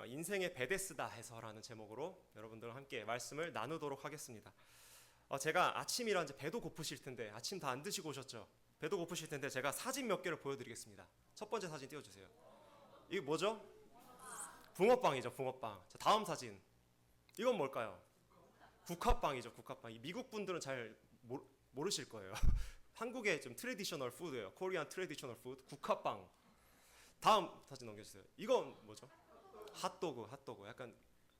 인생의 베데스다 해서라는 제목으로 여러분들과 함께 말씀을 나누도록 하겠습니다. 제가 아침이라 이제 배도 고프실 텐데 아침 다 안 드시고 오셨죠? 배도 고프실 텐데 제가 사진 몇 개를 보여드리겠습니다. 첫 번째 사진 띄워주세요. 이게 뭐죠? 붕어빵이죠, 붕어빵. 자, 다음 사진. 이건 뭘까요? 국화빵이죠, 국화빵. 미국 분들은 잘 모르실 거예요. 한국의 좀 트레디셔널 푸드예요. 코리안 트레디셔널 푸드, 국화빵. 다음 사진 넘겨주세요. 이건 뭐죠? 핫도그, 핫도그. 약간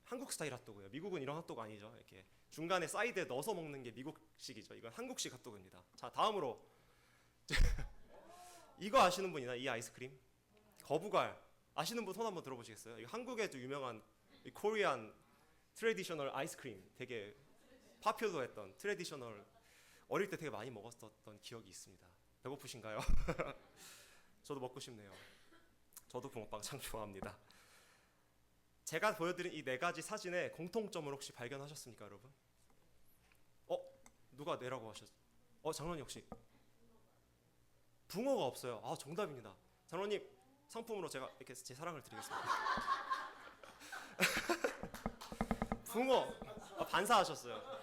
한국 스타일 핫도그예요. 미국은 이런 핫도그 아니죠. 이렇게 중간에 사이드에 넣어서 먹는 게 미국식이죠. 이건 한국식 핫도그입니다. 자, 다음으로 이거 아시는 분 있나요? 이 아이스크림? 거부갈. 아시는 분 손 한번 들어보시겠어요? 이거 한국의 좀 유명한 코리안 트레디셔널 아이스크림. 되게 파퓰러했던 트레디셔널, 어릴 때 되게 많이 먹었었던 기억이 있습니다. 배고프신가요? 저도 먹고 싶네요. 저도 붕어빵 참 좋아합니다. 제가 보여드린 이 네 가지 사진의 공통점을 혹시 발견하셨습니까, 여러분? 누가 네라고 하셨죠? 장로님 혹시? 붕어가 없어요. 정답입니다. 장로님 상품으로 제가 이렇게 제 사랑을 드리겠습니다. 붕어 반사하셨어요.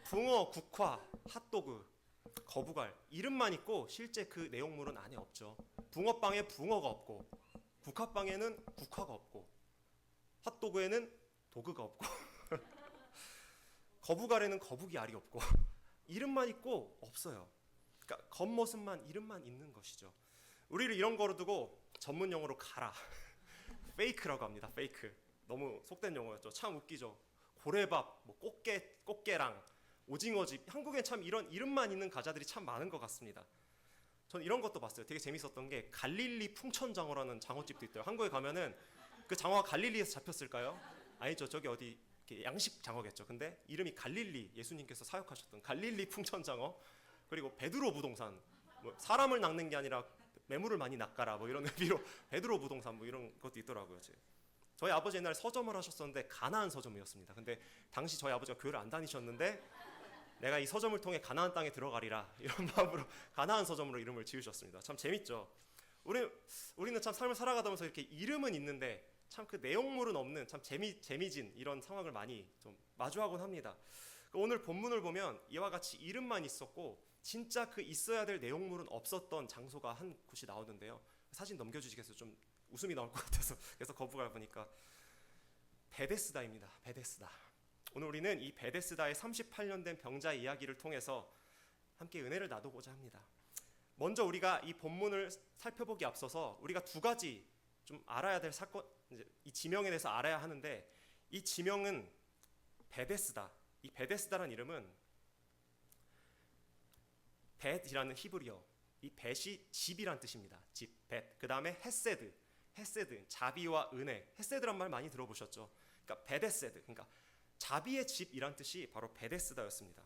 붕어, 국화, 핫도그, 거부갈 이름만 있고 실제 그 내용물은 안에 없죠. 붕어빵에 붕어가 없고 국화빵에는 국화가 없고 핫도그에는 도그가 없고 거부갈에는 거북이 알이 없고 이름만 있고 없어요. 그러니까 겉모습만 이름만 있는 것이죠. 우리를 이런 거로 두고 전문 용어로 가라 페이크라고 합니다. 페이크. 너무 속된 용어였죠. 참 웃기죠. 고래밥, 뭐 꽃게랑 오징어집. 한국엔 참 이런 이름만 있는 과자들이 참 많은 것 같습니다. 저는 이런 것도 봤어요. 되게 재밌었던 게 갈릴리 풍천장어라는 장어집도 있대요. 한국에 가면은 그 장어가 갈릴리에서 잡혔을까요? 아니죠. 저기 어디 양식 장어겠죠. 근데 이름이 갈릴리, 예수님께서 사역하셨던 갈릴리 풍천장어. 그리고 베드로 부동산, 뭐 사람을 낚는 게 아니라 매물을 많이 낚아라 뭐 이런 의미로 베드로 부동산 뭐 이런 것도 있더라고요. 저희 아버지 옛날에 서점을 하셨었는데 가나안 서점이었습니다. 근데 당시 저희 아버지가 교회를 안 다니셨는데 내가 이 서점을 통해 가나안 땅에 들어가리라 이런 마음으로 가나안 서점으로 이름을 지으셨습니다. 참 재밌죠. 우리는 참 삶을 살아가면서 이렇게 이름은 있는데 참 그 내용물은 없는 참 재미진 이런 상황을 많이 좀 마주하곤 합니다. 오늘 본문을 보면 이와 같이 이름만 있었고 진짜 그 있어야 될 내용물은 없었던 장소가 한 곳이 나오는데요. 사진 넘겨주시겠어요? 좀 웃음이 나올 것 같아서 그래서 거부갈 보니까 베데스다입니다. 베데스다. 오늘 우리는 이 베데스다의 38년 된 병자의 이야기를 통해서 함께 은혜를 나누고자 합니다. 먼저 우리가 이 본문을 살펴보기 앞서서 우리가 두 가지 좀 알아야 될 사건, 이제 이 지명에 대해서 알아야 하는데 이 지명은 베데스다. 이 베데스다라는 이름은 벳이라는 히브리어, 이 벳이 집이란 뜻입니다. 집, 벳. 그 다음에 헤세드, 자비와 은혜. 헤세드란 말 많이 들어보셨죠? 그러니까 베데세드, 그러니까 자비의 집이란 뜻이 바로 베데스다였습니다.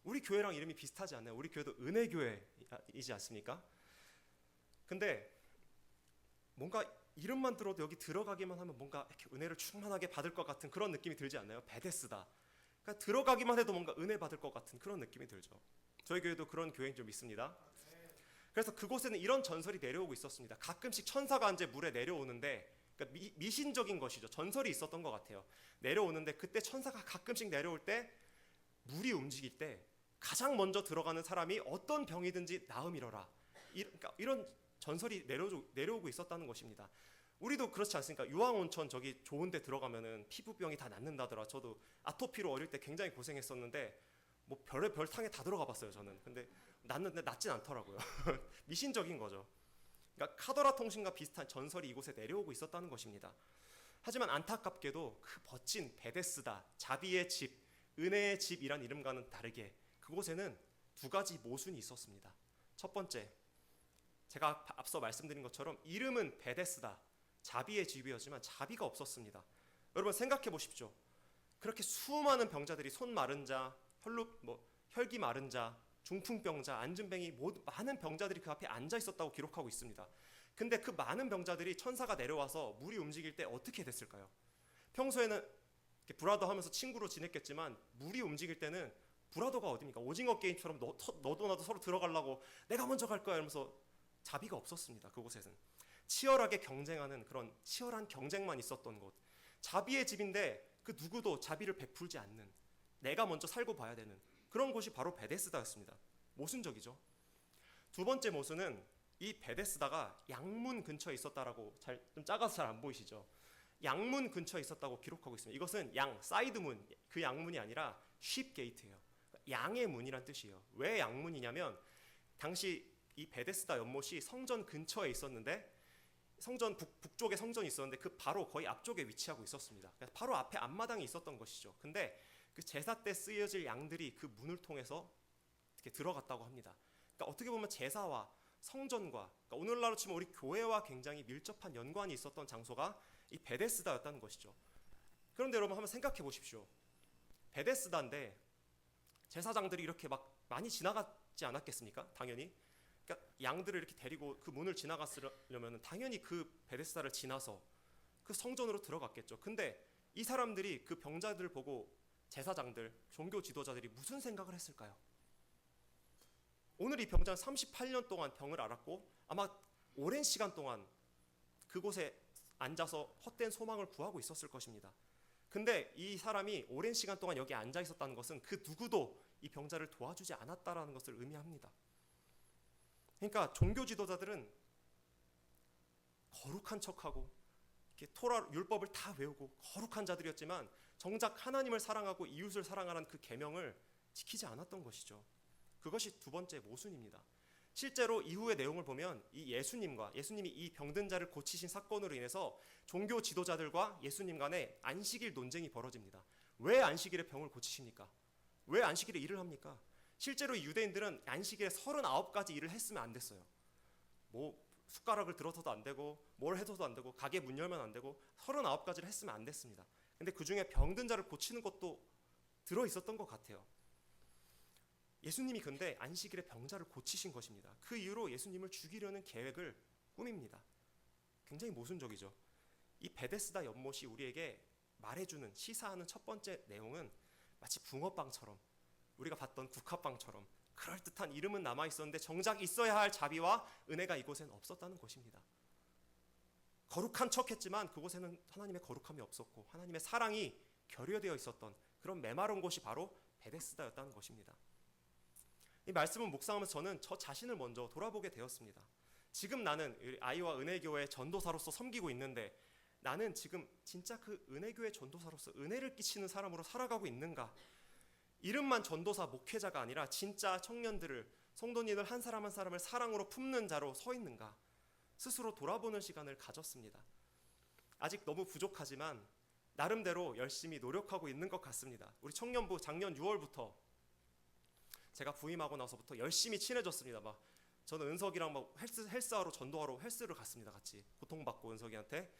우리 교회랑 이름이 비슷하지 않나요? 우리 교회도 은혜교회이지 않습니까? 근데 뭔가 이름만 들어도 여기 들어가기만 하면 뭔가 이렇게 은혜를 충만하게 받을 것 같은 그런 느낌이 들지 않나요? 베데스다. 그러니까 들어가기만 해도 뭔가 은혜 받을 것 같은 그런 느낌이 들죠. 저희 교회도 그런 교회인 줄 믿습니다. 그래서 그곳에는 이런 전설이 내려오고 있었습니다. 가끔씩 천사가 이제 물에 내려오는데, 그러니까 미신적인 것이죠. 전설이 있었던 것 같아요. 내려오는데 그때 천사가 가끔씩 내려올 때 물이 움직일 때 가장 먼저 들어가는 사람이 어떤 병이든지 나음이러라. 그러니까 이런 전설이 내려오고 있었다는 것입니다. 우리도 그렇지 않습니까? 유황온천 저기 좋은 데 들어가면은 피부병이 다 낫는다더라. 저도 아토피로 어릴 때 굉장히 고생했었는데 뭐 별의 탕에 다 들어가 봤어요, 저는. 근데 낫는데 낫진 않더라고요. 미신적인 거죠. 그러니까 카더라 통신과 비슷한 전설이 이곳에 내려오고 있었다는 것입니다. 하지만 안타깝게도 그 멋진 베데스다, 자비의 집, 은혜의 집이란 이름과는 다르게 그곳에는 두 가지 모순이 있었습니다. 첫 번째, 제가 앞서 말씀드린 것처럼 이름은 베데스다, 자비의 집이었지만 자비가 없었습니다. 여러분 생각해 보십시오. 그렇게 수많은 병자들이 손 마른 자, 혈기 마른 자, 중풍병자, 안진뱅이 모두 많은 병자들이 그 앞에 앉아 있었다고 기록하고 있습니다. 근데 그 많은 병자들이 천사가 내려와서 물이 움직일 때 어떻게 됐을까요? 평소에는 이렇게 브라더 하면서 친구로 지냈겠지만 물이 움직일 때는 브라더가 어딥니까? 오징어 게임처럼 너도 나도 서로 들어가려고 내가 먼저 갈 거야 이러면서 자비가 없었습니다. 그곳에는 치열하게 경쟁하는 그런 치열한 경쟁만 있었던 곳, 자비의 집인데 그 누구도 자비를 베풀지 않는, 내가 먼저 살고 봐야 되는 그런 곳이 바로 베데스다였습니다. 모순적이죠. 두 번째 모순은 이 베데스다가 양문 근처에 있었다라고, 좀 작아서 잘 안 보이시죠? 양문 근처에 있었다고 기록하고 있습니다. 이것은 사이드문, 그 양문이 아니라 쉽 게이트예요. 양의 문이란 뜻이에요. 왜 양문이냐면 당시 이 베데스다 연못이 성전 근처에 있었는데, 성전 북쪽에 성전이 있었는데 그 바로 거의 앞쪽에 위치하고 있었습니다. 바로 앞에 앞마당이 있었던 것이죠. 근데 그 제사 때 쓰여질 양들이 그 문을 통해서 이렇게 들어갔다고 합니다. 그러니까 어떻게 보면 제사와 성전과, 그러니까 오늘날로 치면 우리 교회와 굉장히 밀접한 연관이 있었던 장소가 이 베데스다였다는 것이죠. 그런데 여러분 한번 생각해 보십시오. 베데스다인데 제사장들이 이렇게 막 많이 지나가지 않았겠습니까? 당연히. 그러니까 양들을 이렇게 데리고 그 문을 지나갔으려면 당연히 그 베데스다를 지나서 그 성전으로 들어갔겠죠. 근데 이 사람들이, 그 병자들을 보고 제사장들, 종교 지도자들이 무슨 생각을 했을까요? 오늘 이 병자는 38년 동안 병을 앓았고 아마 오랜 시간 동안 그곳에 앉아서 헛된 소망을 구하고 있었을 것입니다. 근데 이 사람이 오랜 시간 동안 여기 앉아 있었다는 것은 그 누구도 이 병자를 도와주지 않았다라는 것을 의미합니다. 그러니까 종교 지도자들은 거룩한 척하고 이렇게 토라 율법을 다 외우고 거룩한 자들이었지만 정작 하나님을 사랑하고 이웃을 사랑하라는 그 계명을 지키지 않았던 것이죠. 그것이 두 번째 모순입니다. 실제로 이후의 내용을 보면 이 예수님이 이 병든 자를 고치신 사건으로 인해서 종교 지도자들과 예수님 간에 안식일 논쟁이 벌어집니다. 왜 안식일에 병을 고치십니까? 왜 안식일에 일을 합니까? 실제로 유대인들은 안식일에 39가지 일을 했으면 안 됐어요. 뭐 숟가락을 들어서도 안 되고 뭘 해서도 안 되고 가게 문 열면 안 되고 39가지를 했으면 안 됐습니다. 근데 그 중에 병든 자를 고치는 것도 들어 있었던 것 같아요. 예수님이 근데 안식일에 병자를 고치신 것입니다. 그 이후로 예수님을 죽이려는 계획을 꾸밉니다. 굉장히 모순적이죠. 이 베데스다 연못이 우리에게 말해주는, 시사하는 첫 번째 내용은 마치 붕어빵처럼, 우리가 봤던 국화빵처럼 그럴듯한 이름은 남아있었는데 정작 있어야 할 자비와 은혜가 이곳에는 없었다는 것입니다. 거룩한 척했지만 그곳에는 하나님의 거룩함이 없었고 하나님의 사랑이 결여되어 있었던 그런 메마른 곳이 바로 베데스다였다는 것입니다. 이 말씀을 묵상하면서 저는 저 자신을 먼저 돌아보게 되었습니다. 지금 나는 아이와 은혜교회 전도사로서 섬기고 있는데 나는 지금 진짜 그 은혜교회 전도사로서 은혜를 끼치는 사람으로 살아가고 있는가? 이름만 전도사 목회자가 아니라 진짜 청년들을, 성도님들 한 사람 한 사람을 사랑으로 품는 자로 서 있는가? 스스로 돌아보는 시간을 가졌습니다. 아직 너무 부족하지만 나름대로 열심히 노력하고 있는 것 같습니다. 우리 청년부 작년 6월부터 제가 부임하고 나서부터 열심히 친해졌습니다. 막 저는 은석이랑 막 헬스하러 전도하러 헬스를 갔습니다. 같이 고통받고 은석이한테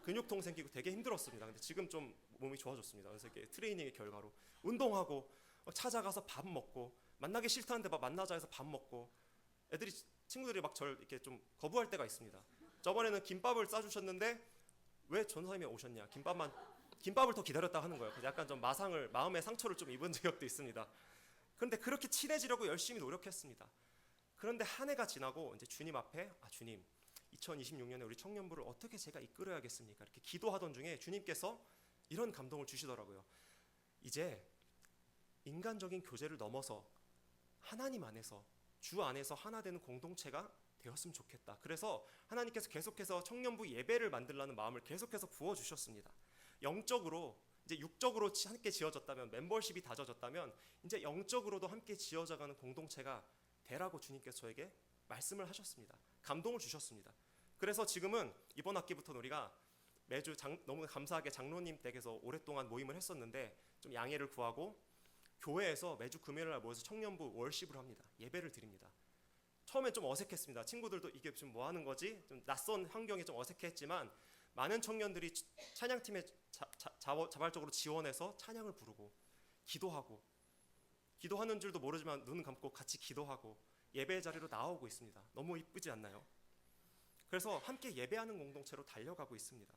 근육통 생기고 되게 힘들었습니다. 근데 지금 좀 몸이 좋아졌습니다. 은석이 트레이닝의 결과로 운동하고 찾아가서 밥 먹고, 만나기 싫다는데 막 만나자 해서 밥 먹고, 친구들이 막 저를 이렇게 좀 거부할 때가 있습니다. 저번에는 김밥을 싸주셨는데 왜 전사님이 오셨냐? 김밥을 더 기다렸다 하는 거예요. 그래서 약간 좀 마음의 상처를 좀 입은 적도 있습니다. 그런데 그렇게 친해지려고 열심히 노력했습니다. 그런데 한 해가 지나고 이제 주님 앞에, 주님, 2026년에 우리 청년부를 어떻게 제가 이끌어야겠습니까? 이렇게 기도하던 중에 주님께서 이런 감동을 주시더라고요. 이제 인간적인 교제를 넘어서 하나님 안에서, 주 안에서 하나 되는 공동체가 되었으면 좋겠다. 그래서 하나님께서 계속해서 청년부 예배를 만들라는 마음을 계속해서 부어주셨습니다. 영적으로, 이제 육적으로 함께 지어졌다면, 멤버십이 다져졌다면 이제 영적으로도 함께 지어져가는 공동체가 되라고 주님께서 저에게 말씀을 하셨습니다. 감동을 주셨습니다. 그래서 지금은 이번 학기부터는 우리가 매주 너무 감사하게 장로님 댁에서 오랫동안 모임을 했었는데 좀 양해를 구하고 교회에서 매주 금요일 날 모여서 청년부 월십을 합니다. 예배를 드립니다. 처음엔 좀 어색했습니다. 친구들도 이게 지금 뭐 하는 거지? 좀 낯선 환경에 좀 어색했지만 많은 청년들이 찬양팀에 자발적으로 지원해서 찬양을 부르고 기도하는 줄도 모르지만 눈 감고 같이 기도하고 예배 자리로 나오고 있습니다. 너무 이쁘지 않나요? 그래서 함께 예배하는 공동체로 달려가고 있습니다.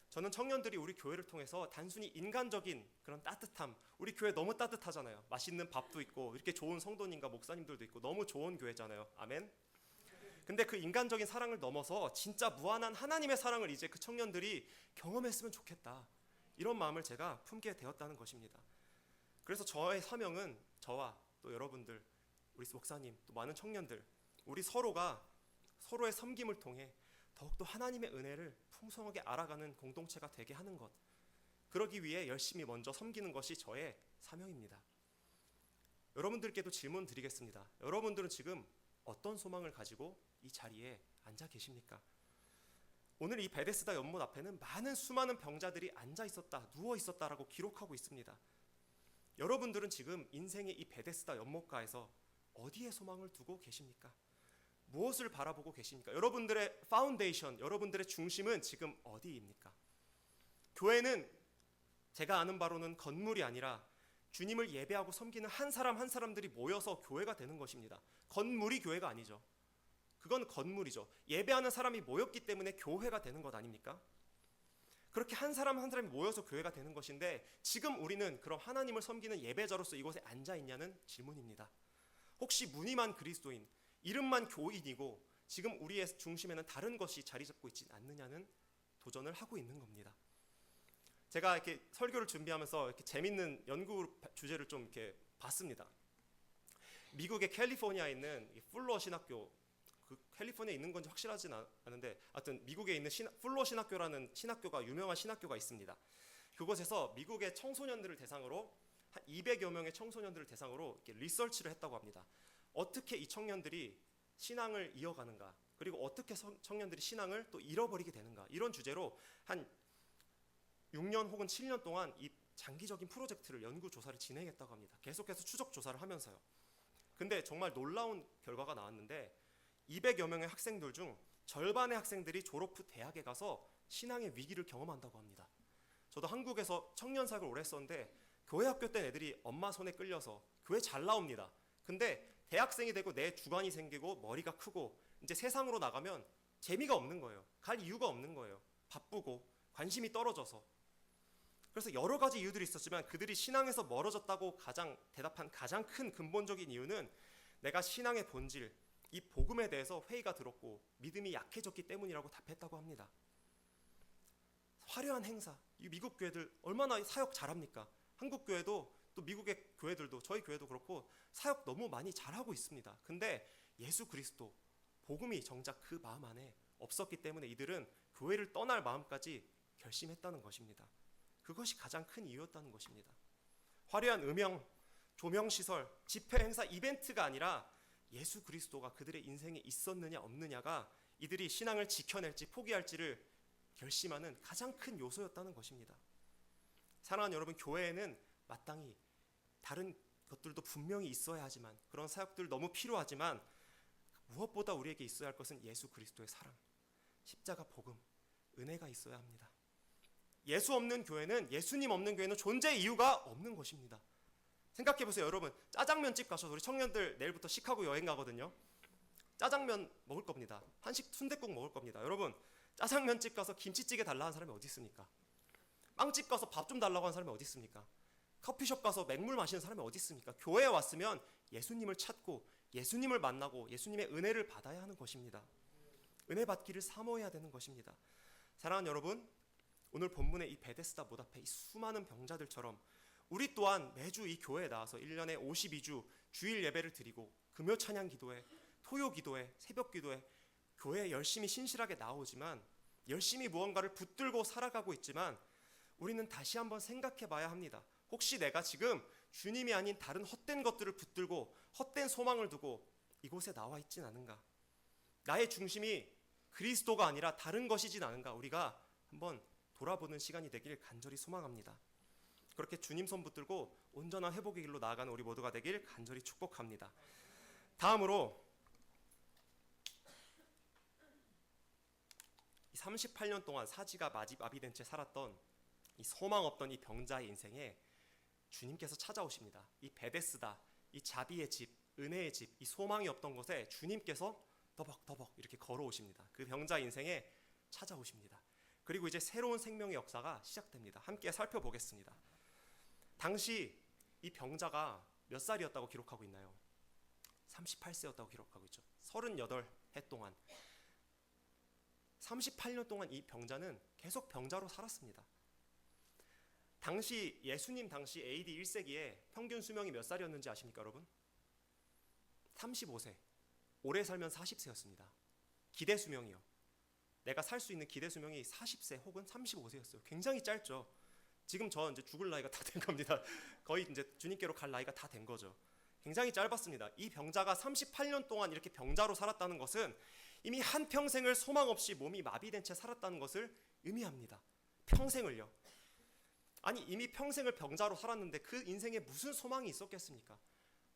저는 청년들이 우리 교회를 통해서 단순히 인간적인 그런 따뜻함, 우리 교회 너무 따뜻하잖아요. 맛있는 밥도 있고 이렇게 좋은 성도님과 목사님들도 있고 너무 좋은 교회잖아요. 아멘. 근데 그 인간적인 사랑을 넘어서 진짜 무한한 하나님의 사랑을 이제 그 청년들이 경험했으면 좋겠다. 이런 마음을 제가 품게 되었다는 것입니다. 그래서 저의 사명은 저와 또 여러분들, 우리 목사님, 또 많은 청년들, 우리 서로가 서로의 섬김을 통해 더욱더 하나님의 은혜를 풍성하게 알아가는 공동체가 되게 하는 것, 그러기 위해 열심히 먼저 섬기는 것이 저의 사명입니다. 여러분들께도 질문 드리겠습니다. 여러분들은 지금 어떤 소망을 가지고 이 자리에 앉아 계십니까? 오늘 이 베데스다 연못 앞에는 많은 수많은 병자들이 앉아 있었다, 누워 있었다라고 기록하고 있습니다. 여러분들은 지금 인생의 이 베데스다 연못가에서 어디에 소망을 두고 계십니까? 무엇을 바라보고 계십니까? 여러분들의 파운데이션, 여러분들의 중심은 지금 어디입니까? 교회는 제가 아는 바로는 건물이 아니라 주님을 예배하고 섬기는 한 사람 한 사람들이 모여서 교회가 되는 것입니다. 건물이 교회가 아니죠. 그건 건물이죠. 예배하는 사람이 모였기 때문에 교회가 되는 것 아닙니까? 그렇게 한 사람 한 사람이 모여서 교회가 되는 것인데, 지금 우리는 그럼 하나님을 섬기는 예배자로서 이곳에 앉아 있냐는 질문입니다. 혹시 무늬만 그리스도인, 이름만 교인이고 지금 우리의 중심에는 다른 것이 자리 잡고 있지 않느냐는 도전을 하고 있는 겁니다. 제가 이렇게 설교를 준비하면서 이렇게 재밌는 연구 주제를 좀 이렇게 봤습니다. 미국의 캘리포니아에 있는 풀러 신학교, 그 캘리포니아에 있는 건지 확실하진 않은데 하여튼 미국에 있는 풀러 신학교라는 신학교가, 유명한 신학교가 있습니다. 그곳에서 미국의 청소년들을 대상으로 한 200여 명의 청소년들을 대상으로 이렇게 리서치를 했다고 합니다. 어떻게 이 청년들이 신앙을 이어가는가, 그리고 어떻게 청년들이 신앙을 또 잃어버리게 되는가, 이런 주제로 한 6년 혹은 7년 동안 이 장기적인 프로젝트를, 연구 조사를 진행했다고 합니다. 계속해서 추적 조사를 하면서요. 근데 정말 놀라운 결과가 나왔는데 200여 명의 학생들 중 절반의 학생들이 졸업 후 대학에 가서 신앙의 위기를 경험한다고 합니다. 저도 한국에서 청년 사역을 오래 했었는데 교회 학교 때 애들이 엄마 손에 끌려서 교회 잘 나옵니다. 근데 대학생이 되고 내 주관이 생기고 머리가 크고 이제 세상으로 나가면 재미가 없는 거예요. 갈 이유가 없는 거예요. 바쁘고 관심이 떨어져서. 그래서 여러 가지 이유들이 있었지만 그들이 신앙에서 멀어졌다고 대답한 가장 큰 근본적인 이유는 내가 신앙의 본질, 이 복음에 대해서 회의가 들었고 믿음이 약해졌기 때문이라고 답했다고 합니다. 화려한 행사, 이 미국 교회들 얼마나 사역 잘합니까? 한국 교회도 또 미국의 교회들도, 저희 교회도 그렇고 사역 너무 많이 잘하고 있습니다. 근데 예수 그리스도, 복음이 정작 그 마음 안에 없었기 때문에 이들은 교회를 떠날 마음까지 결심했다는 것입니다. 그것이 가장 큰 이유였다는 것입니다. 화려한 음영, 조명시설, 집회 행사, 이벤트가 아니라 예수 그리스도가 그들의 인생에 있었느냐 없느냐가 이들이 신앙을 지켜낼지 포기할지를 결심하는 가장 큰 요소였다는 것입니다. 사랑하는 여러분, 교회에는 마땅히 다른 것들도 분명히 있어야 하지만, 그런 사역들 너무 필요하지만 무엇보다 우리에게 있어야 할 것은 예수 그리스도의 사랑, 십자가 복음, 은혜가 있어야 합니다. 예수 없는 교회는, 예수님 없는 교회는 존재 이유가 없는 것입니다. 생각해 보세요. 여러분, 짜장면집 가셔서, 우리 청년들 내일부터 시카고 여행 가거든요. 짜장면 먹을 겁니다. 한식 순댓국 먹을 겁니다. 여러분, 짜장면집 가서 김치찌개 달라 하는 사람이 어디 있습니까? 빵집 가서 밥 좀 달라고 하는 사람이 어디 있습니까? 커피숍 가서 맹물 마시는 사람이 어디 있습니까? 교회에 왔으면 예수님을 찾고 예수님을 만나고 예수님의 은혜를 받아야 하는 것입니다. 은혜 받기를 사모해야 되는 것입니다. 사랑하는 여러분, 오늘 본문의 이 베데스다 못 앞에 이 수많은 병자들처럼 우리 또한 매주 이 교회에 나와서 1년에 52주 주일 예배를 드리고 금요 찬양 기도회, 토요 기도회, 새벽 기도회, 교회에 열심히 신실하게 나오지만, 열심히 무언가를 붙들고 살아가고 있지만 우리는 다시 한번 생각해 봐야 합니다. 혹시 내가 지금 주님이 아닌 다른 헛된 것들을 붙들고 헛된 소망을 두고 이곳에 나와 있진 않은가? 나의 중심이 그리스도가 아니라 다른 것이진 않은가? 우리가 한번 돌아보는 시간이 되길 간절히 소망합니다. 그렇게 주님 손 붙들고 온전한 회복의 길로 나아가는 우리 모두가 되길 간절히 축복합니다. 다음으로 38년 동안 사지가 마비된 채 살았던 이 소망 없던 이 병자의 인생에 주님께서 찾아오십니다. 이 베데스다, 이 자비의 집, 은혜의 집, 이 소망이 없던 곳에 주님께서 더벅더벅 이렇게 걸어오십니다. 그 병자 인생에 찾아오십니다. 그리고 이제 새로운 생명의 역사가 시작됩니다. 함께 살펴보겠습니다. 당시 이 병자가 몇 살이었다고 기록하고 있나요? 38세였다고 기록하고 있죠. 38, 해 동안 38년 동안 이 병자는 계속 병자로 살았습니다. 당시 예수님 당시 AD 1세기에 평균 수명이 몇 살이었는지 아십니까, 여러분? 35세. 오래 살면 40세였습니다. 기대 수명이요. 내가 살 수 있는 기대 수명이 40세 혹은 35세였어요. 굉장히 짧죠. 지금 저 이제 죽을 나이가 다 된 겁니다. 거의 이제 주님께로 갈 나이가 다 된 거죠. 굉장히 짧았습니다. 이 병자가 38년 동안 이렇게 병자로 살았다는 것은 이미 한 평생을 소망 없이 몸이 마비된 채 살았다는 것을 의미합니다. 평생을요. 아니 이미 평생을 병자로 살았는데 그 인생에 무슨 소망이 있었겠습니까?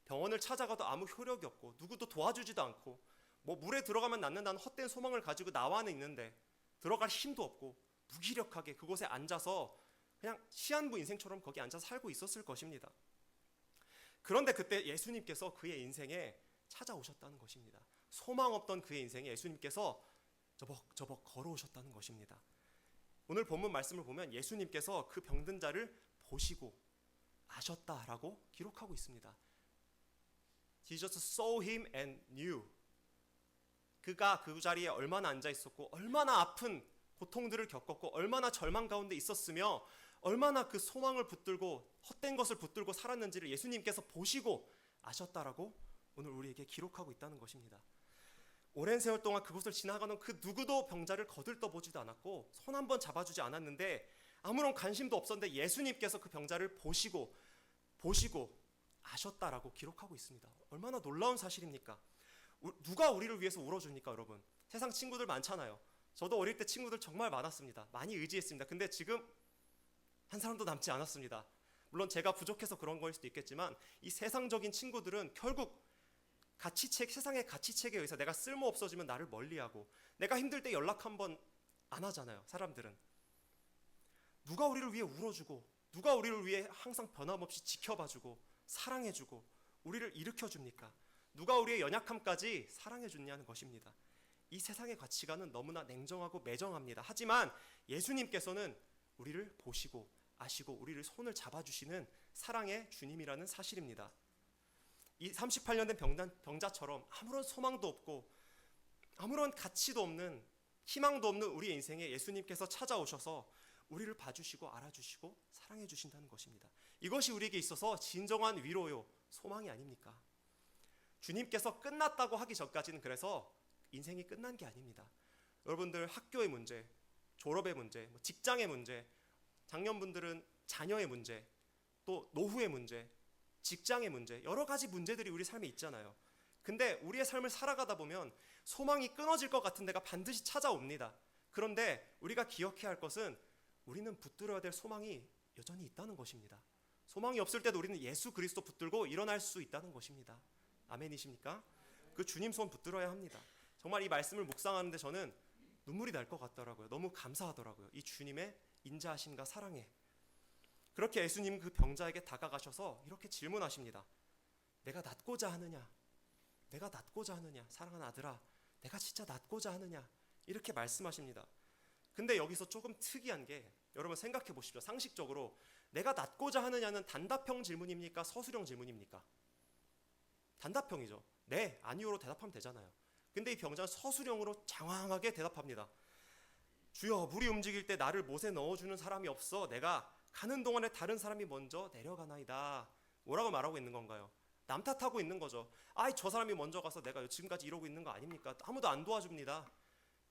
병원을 찾아가도 아무 효력이 없고 누구도 도와주지도 않고 뭐 물에 들어가면 낫는다는 헛된 소망을 가지고 나와는 있는데 들어갈 힘도 없고 무기력하게 그곳에 앉아서 그냥 시한부 인생처럼 거기 앉아서 살고 있었을 것입니다. 그런데 그때 예수님께서 그의 인생에 찾아오셨다는 것입니다. 소망 없던 그의 인생에 예수님께서 저벅저벅 걸어오셨다는 것입니다. 오늘 본문 말씀을 보면 예수님께서 그 병든 자를 보시고 아셨다라고 기록하고 있습니다. Jesus saw him and knew. 그가 그 자리에 얼마나 앉아 있었고 얼마나 아픈 고통들을 겪었고 얼마나 절망 가운데 있었으며 얼마나 그 소망을 붙들고 헛된 것을 붙들고 살았는지를 예수님께서 보시고 아셨다라고 오늘 우리에게 기록하고 있다는 것입니다. 오랜 세월 동안 그곳을 지나가는 그 누구도 병자를 거들떠보지도 않았고 손 한번 잡아주지 않았는데 아무런 관심도 없었는데 예수님께서 그 병자를 보시고 아셨다라고 기록하고 있습니다. 얼마나 놀라운 사실입니까? 누가 우리를 위해서 울어줍니까, 여러분? 세상 친구들 많잖아요. 저도 어릴 때 친구들 정말 많았습니다. 많이 의지했습니다. 근데 지금 한 사람도 남지 않았습니다. 물론 제가 부족해서 그런 거일 수도 있겠지만 이 세상적인 친구들은 결국 세상의 가치책에 의해서 내가 쓸모 없어지면 나를 멀리하고 내가 힘들 때 연락 한번 안 하잖아요. 사람들은 누가 우리를 위해 울어주고 누가 우리를 위해 항상 변함없이 지켜봐주고 사랑해주고 우리를 일으켜줍니까? 누가 우리의 연약함까지 사랑해주냐는 것입니다. 이 세상의 가치관은 너무나 냉정하고 매정합니다. 하지만 예수님께서는 우리를 보시고 아시고 우리를 손을 잡아주시는 사랑의 주님이라는 사실입니다. 이 38년 된 병자처럼 아무런 소망도 없고 아무런 가치도 없는 희망도 없는 우리의 인생에 예수님께서 찾아오셔서 우리를 봐주시고 알아주시고 사랑해 주신다는 것입니다. 이것이 우리에게 있어서 진정한 위로요 소망이 아닙니까? 주님께서 끝났다고 하기 전까지는 그래서 인생이 끝난 게 아닙니다. 여러분들 학교의 문제, 졸업의 문제, 직장의 문제, 장년분들은 자녀의 문제, 또 노후의 문제, 직장의 문제, 여러 가지 문제들이 우리 삶에 있잖아요. 근데 우리의 삶을 살아가다 보면 소망이 끊어질 것 같은 데가 반드시 찾아옵니다. 그런데 우리가 기억해야 할 것은 우리는 붙들어야 될 소망이 여전히 있다는 것입니다. 소망이 없을 때도 우리는 예수 그리스도 붙들고 일어날 수 있다는 것입니다. 아멘이십니까? 그 주님 손 붙들어야 합니다. 정말 이 말씀을 묵상하는데 저는 눈물이 날 것 같더라고요. 너무 감사하더라고요. 이 주님의 인자하심과 사랑에. 그렇게 예수님 그 병자에게 다가가셔서 이렇게 질문하십니다. 내가 낫고자 하느냐? 내가 낫고자 하느냐? 사랑하는 아들아, 내가 진짜 낫고자 하느냐? 이렇게 말씀하십니다. 근데 여기서 조금 특이한 게 여러분 생각해 보십시오. 상식적으로 내가 낫고자 하느냐는 단답형 질문입니까? 서술형 질문입니까? 단답형이죠. 네, 아니요로 대답하면 되잖아요. 근데 이 병자는 서술형으로 장황하게 대답합니다. 주여, 물이 움직일 때 나를 못에 넣어주는 사람이 없어 내가 가는 동안에 다른 사람이 먼저 내려가나이다. 뭐라고 말하고 있는 건가요? 남 탓하고 있는 거죠. 저 사람이 먼저 가서 내가 지금까지 이러고 있는 거 아닙니까? 아무도 안 도와줍니다.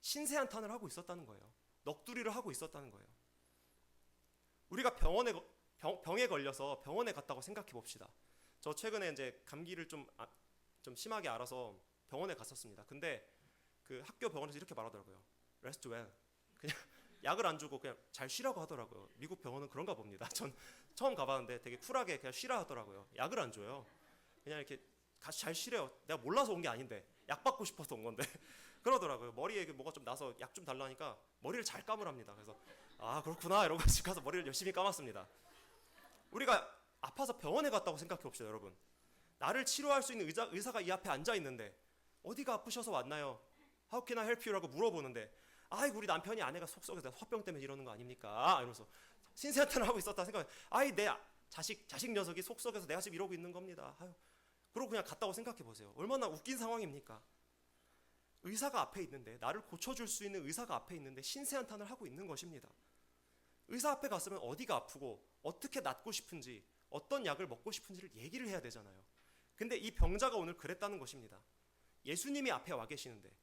신세한탄을 하고 있었다는 거예요. 넋두리를 하고 있었다는 거예요. 우리가 병에 걸려서 병원에 갔다고 생각해 봅시다. 저 최근에 이제 감기를 좀 심하게 앓아서 병원에 갔었습니다. 근데 그 학교 병원에서 이렇게 말하더라고요. Rest well. 그냥 약을 안 주고 그냥 잘 쉬라고 하더라고요. 미국 병원은 그런가 봅니다. 전 처음 가봤는데 되게 쿨하게 그냥 쉬라 하더라고요. 약을 안 줘요. 그냥 이렇게 같이 잘 쉬래요. 내가 몰라서 온 게 아닌데 약 받고 싶어서 온 건데 그러더라고요. 머리에 뭐가 좀 나서 약 좀 달라니까 머리를 잘 감으랍니다. 그래서 그렇구나 이러고 집 가서 머리를 열심히 감았습니다. 우리가 아파서 병원에 갔다고 생각해 봅시다, 여러분. 나를 치료할 수 있는 의사가 이 앞에 앉아 있는데 어디가 아프셔서 왔나요? How can I help you? 라고 물어보는데 우리 남편이 아내가 속속에서 화병 때문에 이러는 거 아닙니까? 이러면서 신세한탄을 하고 있었다 생각해. 내 자식 녀석이 속속에서 내가 지금 이러고 있는 겁니다. 그러고 그냥 갔다고 생각해 보세요. 얼마나 웃긴 상황입니까? 의사가 앞에 있는데, 나를 고쳐줄 수 있는 의사가 앞에 있는데 신세한탄을 하고 있는 것입니다. 의사 앞에 갔으면 어디가 아프고 어떻게 낫고 싶은지, 어떤 약을 먹고 싶은지를 얘기를 해야 되잖아요. 근데 이 병자가 오늘 그랬다는 것입니다. 예수님이 앞에 와 계시는데,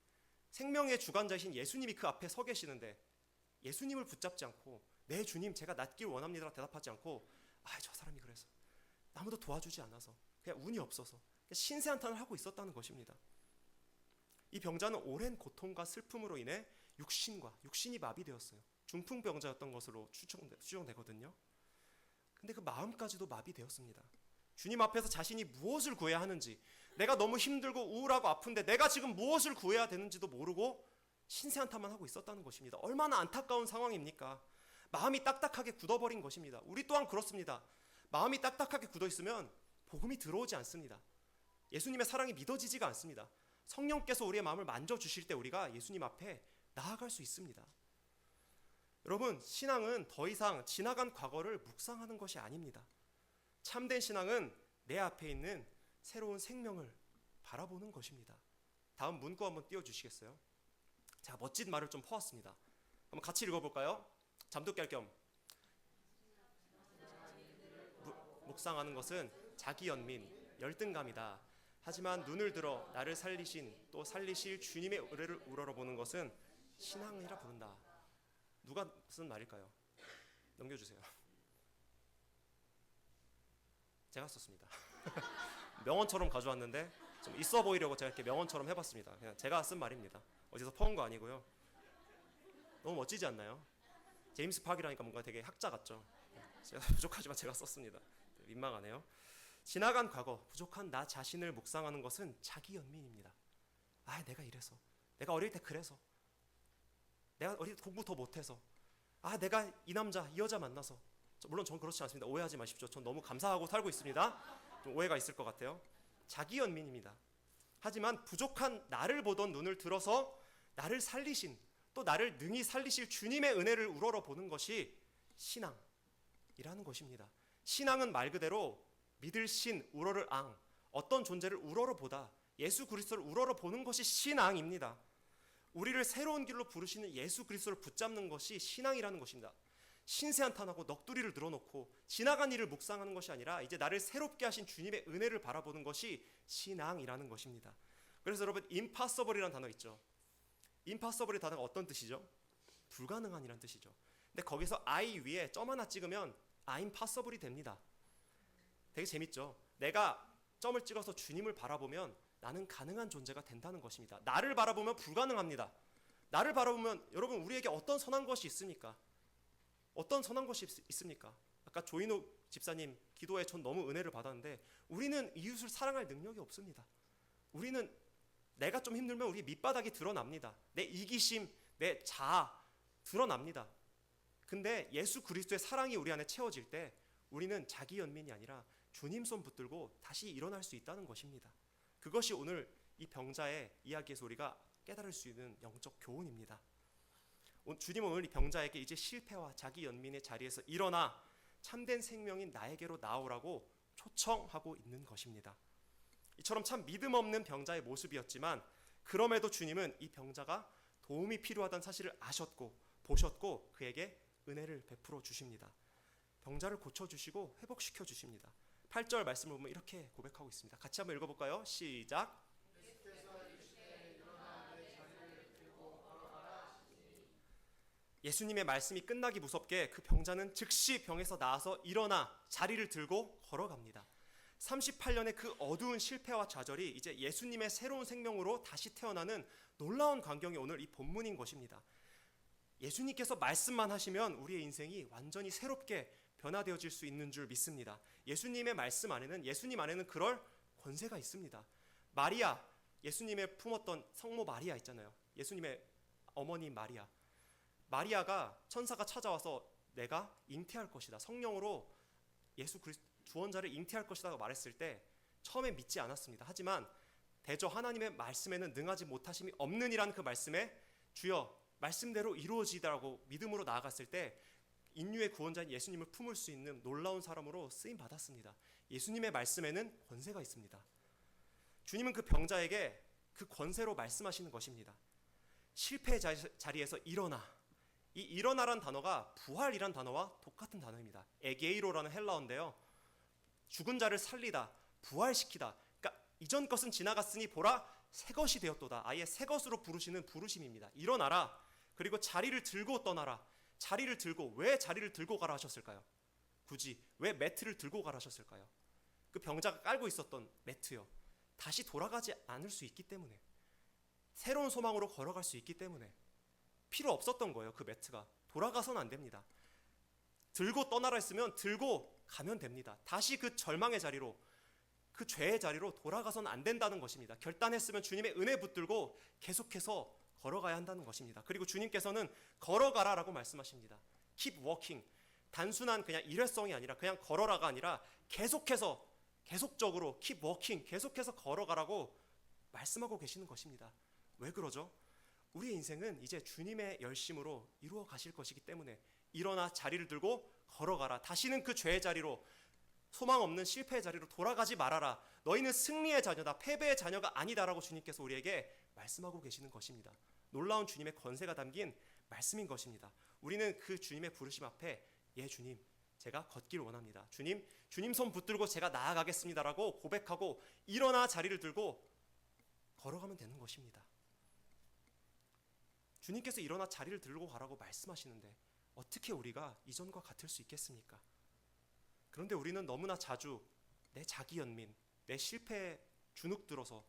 생명의 주관자이신 예수님이 그 앞에 서 계시는데 예수님을 붙잡지 않고 네 주님 제가 낫길 원합니다 대답하지 않고, 저 사람이 그래서 아무도 도와주지 않아서 그냥 운이 없어서 그냥 신세한탄을 하고 있었다는 것입니다. 이 병자는 오랜 고통과 슬픔으로 인해 육신이 마비되었어요. 중풍병자였던 것으로 추정되거든요. 근데 그 마음까지도 마비되었습니다. 주님 앞에서 자신이 무엇을 구해야 하는지, 내가 너무 힘들고 우울하고 아픈데 내가 지금 무엇을 구해야 되는지도 모르고 신세한탄만 하고 있었다는 것입니다. 얼마나 안타까운 상황입니까? 마음이 딱딱하게 굳어버린 것입니다. 우리 또한 그렇습니다. 마음이 딱딱하게 굳어있으면 복음이 들어오지 않습니다. 예수님의 사랑이 믿어지지가 않습니다. 성령께서 우리의 마음을 만져주실 때 우리가 예수님 앞에 나아갈 수 있습니다. 여러분, 신앙은 더 이상 지나간 과거를 묵상하는 것이 아닙니다. 참된 신앙은 내 앞에 있는 새로운 생명을 바라보는 것입니다. 다음 문구 한번 띄워주시겠어요? 제가 멋진 말을 좀 퍼왔습니다. 한번 같이 읽어볼까요? 잠도 깰 겸. 묵상하는 것은 자기 연민, 열등감이다. 하지만 눈을 들어 나를 살리신 또 살리실 주님의 의뢰를 우러러보는 것은 신앙이라 부른다. 누가 쓴 말일까요? 넘겨주세요. 제가 썼습니다. 명언처럼 가져왔는데 좀 있어 보이려고 제가 이렇게 명언처럼 해봤습니다. 그냥 제가 쓴 말입니다. 어디서 퍼온 거 아니고요. 너무 멋지지 않나요? 제임스 팍이라니까 뭔가 되게 학자 같죠? 제가 부족하지만 제가 썼습니다. 민망하네요. 지나간 과거, 부족한 나 자신을 묵상하는 것은 자기 연민입니다. 내가 이래서, 내가 어릴 때 그래서, 내가 어릴 때 공부 더 못해서, 내가 이 남자, 이 여자 만나서. 물론 전 그렇지 않습니다. 오해하지 마십시오. 전 너무 감사하고 살고 있습니다. 좀 오해가 있을 것 같아요. 자기 연민입니다. 하지만 부족한 나를 보던 눈을 들어서 나를 살리신, 또 나를 능히 살리실 주님의 은혜를 우러러보는 것이 신앙이라는 것입니다. 신앙은 말 그대로 믿을 신, 우러를 앙, 어떤 존재를 우러러보다 예수 그리스도를 우러러보는 것이 신앙입니다. 우리를 새로운 길로 부르시는 예수 그리스도를 붙잡는 것이 신앙이라는 것입니다. 신세한탄하고 넋두리를 늘어놓고 지나간 일을 묵상하는 것이 아니라 이제 나를 새롭게 하신 주님의 은혜를 바라보는 것이 신앙이라는 것입니다. 그래서 여러분, impossible이라는 단어 있죠. impossible의 단어가 어떤 뜻이죠? 불가능한이란 뜻이죠. 근데 거기서 I 위에 점 하나 찍으면 I'm possible이 됩니다. 되게 재밌죠? 내가 점을 찍어서 주님을 바라보면 나는 가능한 존재가 된다는 것입니다. 나를 바라보면 불가능합니다. 나를 바라보면 여러분, 우리에게 어떤 선한 것이 있습니까? 어떤 선한 것이 있습니까? 아까 조인호 집사님 기도에 전 너무 은혜를 받았는데, 우리는 이웃을 사랑할 능력이 없습니다. 우리는 내가 좀 힘들면 우리 밑바닥이 드러납니다. 내 이기심, 내 자아 드러납니다. 근데 예수 그리스도의 사랑이 우리 안에 채워질 때 우리는 자기 연민이 아니라 주님 손 붙들고 다시 일어날 수 있다는 것입니다. 그것이 오늘 이 병자의 이야기에서 우리가 깨달을 수 있는 영적 교훈입니다. 주님은 오늘 이 병자에게 이제 실패와 자기 연민의 자리에서 일어나 참된 생명인 나에게로 나오라고 초청하고 있는 것입니다. 이처럼 참 믿음 없는 병자의 모습이었지만, 그럼에도 주님은 이 병자가 도움이 필요하다는 사실을 아셨고 보셨고 그에게 은혜를 베풀어 주십니다. 병자를 고쳐주시고 회복시켜 주십니다. 8절 말씀을 보면 이렇게 고백하고 있습니다. 같이 한번 읽어볼까요? 시작. 예수님의 말씀이 끝나기 무섭게 그 병자는 즉시 병에서 나아서 일어나 자리를 들고 걸어갑니다. 38년의 그 어두운 실패와 좌절이 이제 예수님의 새로운 생명으로 다시 태어나는 놀라운 광경이 오늘 이 본문인 것입니다. 예수님께서 말씀만 하시면 우리의 인생이 완전히 새롭게 변화되어질 수 있는 줄 믿습니다. 예수님의 말씀 안에는, 예수님 안에는 그럴 권세가 있습니다. 마리아, 예수님의 품었던 성모 마리아 있잖아요. 예수님의 어머니 마리아. 마리아가 천사가 찾아와서 내가 잉태할 것이다, 성령으로 예수 그리스도 구원자를 잉태할 것이라고 말했을 때 처음에 믿지 않았습니다. 하지만 대저 하나님의 말씀에는 능하지 못하심이 없느니라는 그 말씀에 주여 말씀대로 이루어지다라고 믿음으로 나아갔을 때 인류의 구원자인 예수님을 품을 수 있는 놀라운 사람으로 쓰임 받았습니다. 예수님의 말씀에는 권세가 있습니다. 주님은 그 병자에게 그 권세로 말씀하시는 것입니다. 실패의 자리에서 일어나. 이 일어나란 단어가 부활이란 단어와 똑같은 단어입니다. 에게이로라는 헬라어인데요. 죽은 자를 살리다, 부활시키다. 그러니까 이전 것은 지나갔으니 보라 새 것이 되었도다. 아예 새 것으로 부르시는 부르심입니다. 일어나라. 그리고 자리를 들고 떠나라. 자리를 들고, 왜 자리를 들고 가라 하셨을까요? 굳이 왜 매트를 들고 가라 하셨을까요? 그 병자가 깔고 있었던 매트요. 다시 돌아가지 않을 수 있기 때문에, 새로운 소망으로 걸어갈 수 있기 때문에 필요 없었던 거예요. 그 매트가 돌아가서는 안 됩니다. 들고 떠나라 했으면 들고 가면 됩니다. 다시 그 절망의 자리로, 그 죄의 자리로 돌아가서는 안 된다는 것입니다. 결단했으면 주님의 은혜 붙들고 계속해서 걸어가야 한다는 것입니다. 그리고 주님께서는 걸어가라라고 말씀하십니다. Keep walking. 단순한 그냥 일회성이 아니라 그냥 걸어라가 아니라 계속해서, 계속적으로 keep walking, 계속해서 걸어가라고 말씀하고 계시는 것입니다. 왜 그러죠? 우리의 인생은 이제 주님의 열심으로 이루어 가실 것이기 때문에 일어나 자리를 들고 걸어가라. 다시는 그 죄의 자리로, 소망 없는 실패의 자리로 돌아가지 말아라. 너희는 승리의 자녀다, 패배의 자녀가 아니다라고 주님께서 우리에게 말씀하고 계시는 것입니다. 놀라운 주님의 권세가 담긴 말씀인 것입니다. 우리는 그 주님의 부르심 앞에 예 주님, 제가 걷기를 원합니다. 주님 손 붙들고 제가 나아가겠습니다라고 고백하고 일어나 자리를 들고 걸어가면 되는 것입니다. 주님께서 일어나 자리를 들고 가라고 말씀하시는데 어떻게 우리가 이전과 같을 수 있겠습니까? 그런데 우리는 너무나 자주 내 자기 연민, 내 실패에 주눅들어서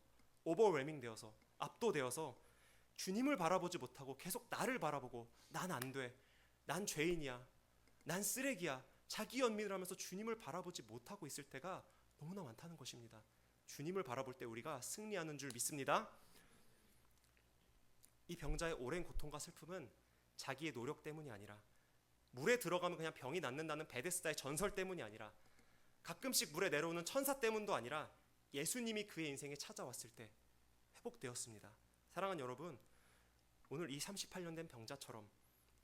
오버웰밍 되어서 압도되어서 주님을 바라보지 못하고 계속 나를 바라보고 난 안 돼, 난 죄인이야, 난 쓰레기야, 자기 연민을 하면서 주님을 바라보지 못하고 있을 때가 너무나 많다는 것입니다. 주님을 바라볼 때 우리가 승리하는 줄 믿습니다. 이 병자의 오랜 고통과 슬픔은 자기의 노력 때문이 아니라, 물에 들어가면 그냥 병이 낫는다는 베데스다의 전설 때문이 아니라, 가끔씩 물에 내려오는 천사 때문도 아니라 예수님이 그의 인생에 찾아왔을 때 회복되었습니다. 사랑하는 여러분, 오늘 이 38년 된 병자처럼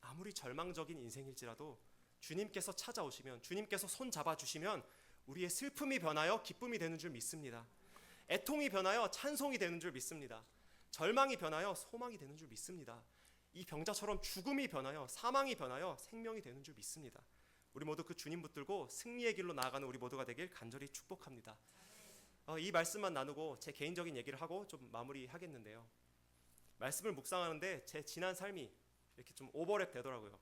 아무리 절망적인 인생일지라도 주님께서 찾아오시면, 주님께서 손 잡아주시면 우리의 슬픔이 변하여 기쁨이 되는 줄 믿습니다. 애통이 변하여 찬송이 되는 줄 믿습니다. 절망이 변하여 소망이 되는 줄 믿습니다. 이 병자처럼 죽음이 변하여, 사망이 변하여 생명이 되는 줄 믿습니다. 우리 모두 그 주님 붙들고 승리의 길로 나아가는 우리 모두가 되길 간절히 축복합니다. 이 말씀만 나누고 제 개인적인 얘기를 하고 좀 마무리하겠는데요. 말씀을 묵상하는데 제 지난 삶이 이렇게 좀 오버랩 되더라고요.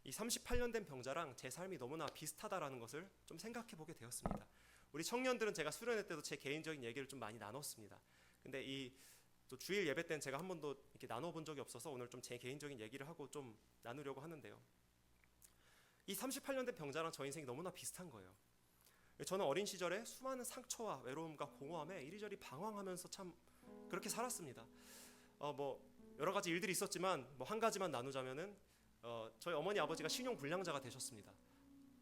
이 38년 된 병자랑 제 삶이 너무나 비슷하다라는 것을 좀 생각해 보게 되었습니다. 우리 청년들은 제가 수련회 때도 제 개인적인 얘기를 좀 많이 나눴습니다. 근데 또 주일 예배 때는 제가 한 번도 이렇게 나눠본 적이 없어서 오늘 좀 제 개인적인 얘기를 하고 좀 나누려고 하는데요. 이 38년 된 병자랑 저 인생이 너무나 비슷한 거예요. 저는 어린 시절에 수많은 상처와 외로움과 공허함에 이리저리 방황하면서 참 그렇게 살았습니다. 여러 가지 일들이 있었지만 한 가지만 나누자면은 저희 어머니 아버지가 신용불량자가 되셨습니다.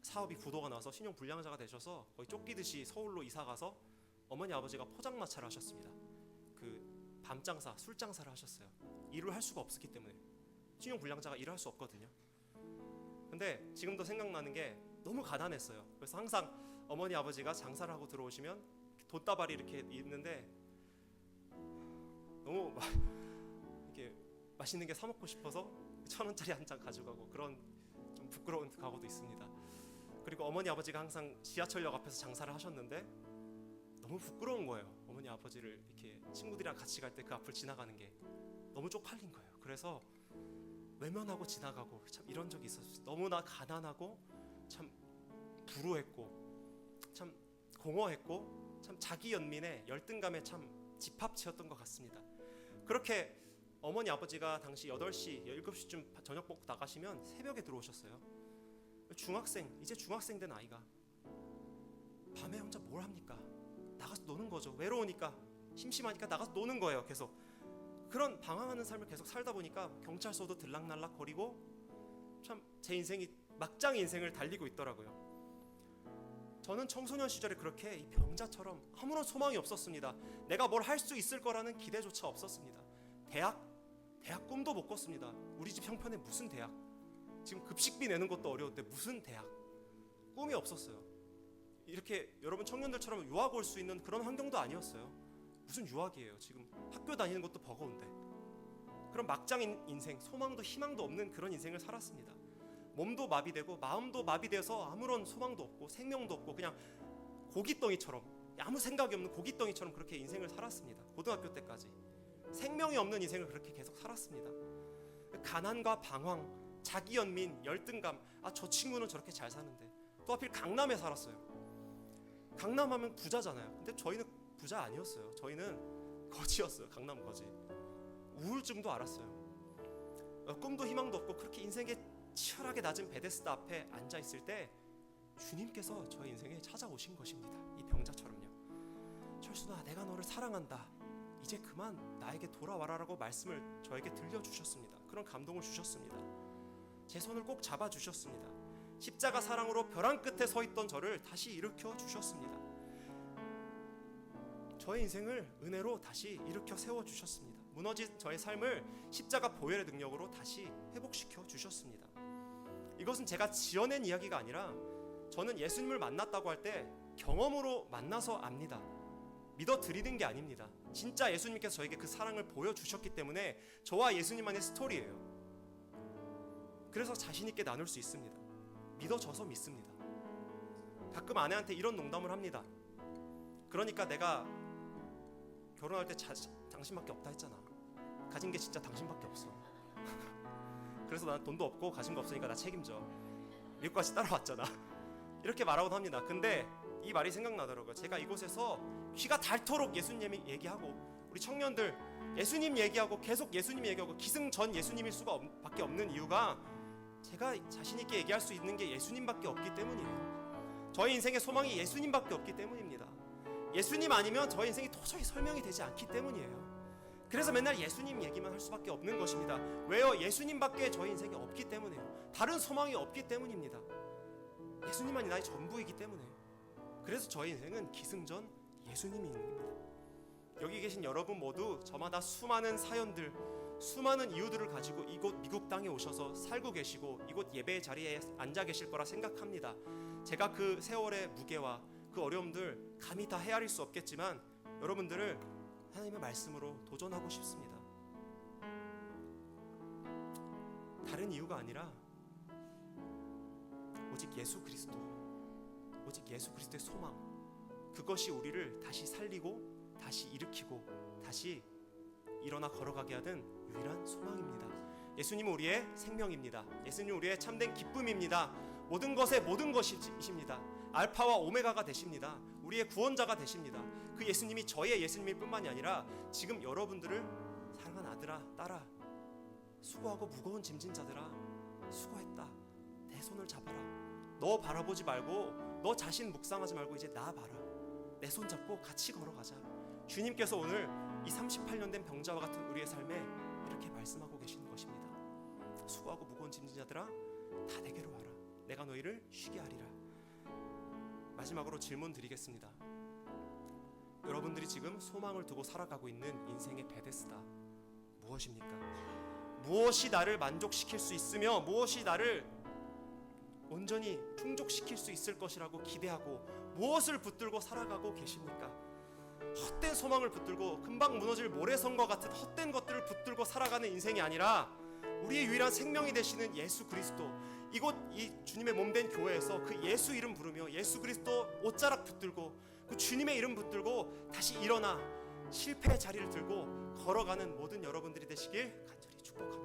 사업이 부도가 나서 신용불량자가 되셔서 거의 쫓기듯이 서울로 이사가서 어머니 아버지가 포장마차를 하셨습니다. 그 밤장사, 술장사를 하셨어요. 일을 할 수가 없었기 때문에. 신용불량자가 일을 할 수 없거든요. 근데 지금도 생각나는 게 너무 가난했어요. 그래서 항상 어머니 아버지가 장사를 하고 들어오시면 돈다발이 이렇게 있는데 너무 이렇게 맛있는 게 사 먹고 싶어서 1,000원짜리 한 장 가져가고, 그런 좀 부끄러운 과거도 있습니다. 그리고 어머니 아버지가 항상 지하철역 앞에서 장사를 하셨는데 너무 부끄러운 거예요. 어머니 아버지를 이렇게 친구들이랑 같이 갈 때 그 앞을 지나가는 게 너무 쪽팔린 거예요. 그래서 외면하고 지나가고 참 이런 적이 있었어요. 너무나 가난하고 참 불우했고 참 공허했고 참 자기 연민의 열등감에 참 집합체였던 것 같습니다. 그렇게 어머니 아버지가 당시 8시, 7시쯤 저녁 먹고 나가시면 새벽에 들어오셨어요. 이제 중학생 된 아이가 밤에 혼자 뭘 합니까? 나가서 노는 거죠. 외로우니까, 심심하니까 나가서 노는 거예요. 계속 그런 방황하는 삶을 계속 살다 보니까 경찰서도 들락날락 거리고 참 제 인생이 막장 인생을 달리고 있더라고요. 저는 청소년 시절에 그렇게 이 병자처럼 아무런 소망이 없었습니다. 내가 뭘 할 수 있을 거라는 기대조차 없었습니다. 대학 꿈도 못 꿨습니다. 우리 집 형편에 무슨 대학? 지금 급식비 내는 것도 어려운데 무슨 대학? 꿈이 없었어요. 이렇게 여러분 청년들처럼 유학 올 수 있는 그런 환경도 아니었어요. 무슨 유학이에요. 지금 학교 다니는 것도 버거운데. 그런 막장인 인생, 소망도 희망도 없는 그런 인생을 살았습니다. 몸도 마비되고 마음도 마비돼서 아무런 소망도 없고 생명도 없고 그냥 고깃덩이처럼, 아무 생각이 없는 고깃덩이처럼 그렇게 인생을 살았습니다. 고등학교 때까지 생명이 없는 인생을 그렇게 계속 살았습니다. 가난과 방황, 자기연민, 열등감, 저 친구는 저렇게 잘 사는데, 또 하필 강남에 살았어요. 강남하면 부자잖아요. 근데 저희는 부자 아니었어요. 저희는 거지였어요. 강남 거지. 우울증도 알았어요. 꿈도 희망도 없고 그렇게 인생의 치열하게 낮은 베데스다 앞에 앉아 있을 때 주님께서 저의 인생에 찾아오신 것입니다. 이 병자처럼요. 철순아, 내가 너를 사랑한다. 이제 그만 나에게 돌아와라라고 말씀을 저에게 들려주셨습니다. 그런 감동을 주셨습니다. 제 손을 꼭 잡아주셨습니다. 십자가 사랑으로 벼랑 끝에 서 있던 저를 다시 일으켜 주셨습니다. 저의 인생을 은혜로 다시 일으켜 세워주셨습니다. 무너진 저의 삶을 십자가 보혈의 능력으로 다시 회복시켜 주셨습니다. 이것은 제가 지어낸 이야기가 아니라 저는 예수님을 만났다고 할 때 경험으로 만나서 압니다. 믿어드리는 게 아닙니다. 진짜 예수님께서 저에게 그 사랑을 보여주셨기 때문에 저와 예수님만의 스토리예요. 그래서 자신 있게 나눌 수 있습니다. 믿어져서 믿습니다. 가끔 아내한테 이런 농담을 합니다. 그러니까 내가 결혼할 때 당신밖에 없다 했잖아. 가진 게 진짜 당신밖에 없어. 그래서 난 돈도 없고 가진 거 없으니까 나 책임져. 미국까지 따라왔잖아. 이렇게 말하곤 합니다. 근데 이 말이 생각나더라고요. 제가 이곳에서 귀가 닳도록 예수님 얘기하고 우리 청년들 예수님 얘기하고 계속 예수님 얘기하고 기승전 예수님일 수가 밖에 없는 이유가 제가 자신 있게 얘기할 수 있는 게 예수님밖에 없기 때문이에요. 저희 인생의 소망이 예수님밖에 없기 때문입니다. 예수님 아니면 저희 인생이 도저히 설명이 되지 않기 때문이에요. 그래서 맨날 예수님 얘기만 할 수밖에 없는 것입니다. 왜요? 예수님밖에 저희 인생에 없기 때문이에요. 다른 소망이 없기 때문입니다. 예수님만이 나의 전부이기 때문에. 그래서 저희 인생은 기승전 예수님입니다. 여기 계신 여러분 모두 저마다 수많은 사연들, 수많은 이유들을 가지고 이곳 미국 땅에 오셔서 살고 계시고 이곳 예배의 자리에 앉아 계실 거라 생각합니다. 제가 그 세월의 무게와 그 어려움들 감히 다 헤아릴 수 없겠지만 여러분들을 하나님의 말씀으로 도전하고 싶습니다. 다른 이유가 아니라 오직 예수 그리스도, 오직 예수 그리스도의 소망, 그것이 우리를 다시 살리고 다시 일으키고 다시 일어나 걸어가게 하는 유일한 소망입니다. 예수님은 우리의 생명입니다. 예수님은 우리의 참된 기쁨입니다. 모든 것의 모든 것이십니다. 알파와 오메가가 되십니다. 우리의 구원자가 되십니다. 그 예수님이 저의 예수님일 뿐만이 아니라 지금 여러분들을 사랑하는 아들아, 딸아, 수고하고 무거운 짐진 자들아, 수고했다. 내 손을 잡아라. 너 바라보지 말고 너 자신 묵상하지 말고 이제 나 봐라. 내 손 잡고 같이 걸어가자. 주님께서 오늘 이 38년 된 병자와 같은 우리의 삶에 이렇게 말씀하고 계시는 것입니다. 수고하고 무거운 짐진 자들아, 다 내게로 와라. 내가 너희를 쉬게 하리라. 마지막으로 질문 드리겠습니다. 여러분들이 지금 소망을 두고 살아가고 있는 인생의 베데스다 무엇입니까? 무엇이 나를 만족시킬 수 있으며 무엇이 나를 온전히 충족시킬 수 있을 것이라고 기대하고 무엇을 붙들고 살아가고 계십니까? 헛된 소망을 붙들고 금방 무너질 모래성과 같은 헛된 것들을 붙들고 살아가는 인생이 아니라 우리의 유일한 생명이 되시는 예수 그리스도, 이곳 이 주님의 몸된 교회에서 그 예수 이름 부르며 예수 그리스도 옷자락 붙들고 그 주님의 이름 붙들고 다시 일어나 실패의 자리를 들고 걸어가는 모든 여러분들이 되시길 간절히 축복합니다.